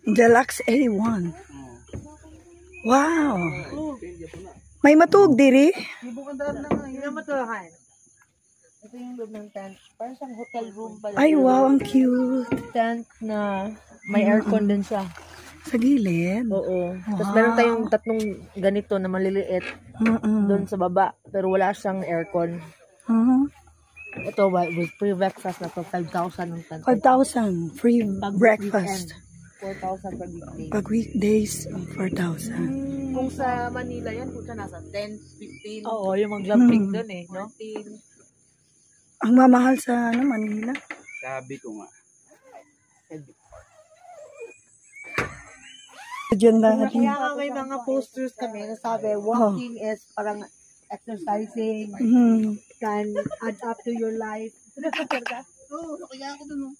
Deluxe 81. Wow. May matug diri. Ito yung loob ng tent. Parang siyang hotel room pala. Ay, wow, ang cute. Tent na may aircon din siya. Sa gilid? Oo. Tapos meron tayong tatlong ganito na maliliit doon sa baba. Pero wala siyang aircon. Ito, with free breakfast na to, 5,000 ng tent. 5,000. Free breakfast. 4,000 per weekday. Pag weekdays, 4,000. Kung sa Manila yan, kung siya nasa 10, 15. Oo, yung mag-glamping doon eh, no? 14. Ang mamahal sa Manila. Sabi ko nga. Diyan na. Kaya nga may mga posters kami na sabi, walking is parang exercising, can add up to your life. Oo, kaya ako dun.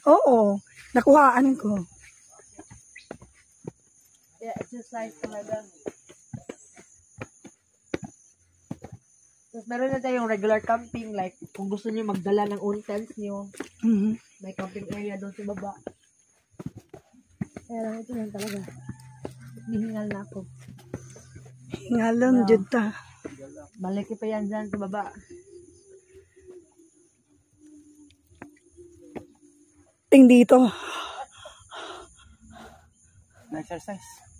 Oo, nakuhaan ko. Yeah, exercise talaga. Tapos meron na tayong regular camping, like kung gusto niyo magdala ng own tents niyo, may camping area doon sa baba. Kaya lang ito lang talaga. Hihingal na ako. Hingalon, dyan ta. Malaki pa yan dyan sa baba. Ting dito. Na-exercise.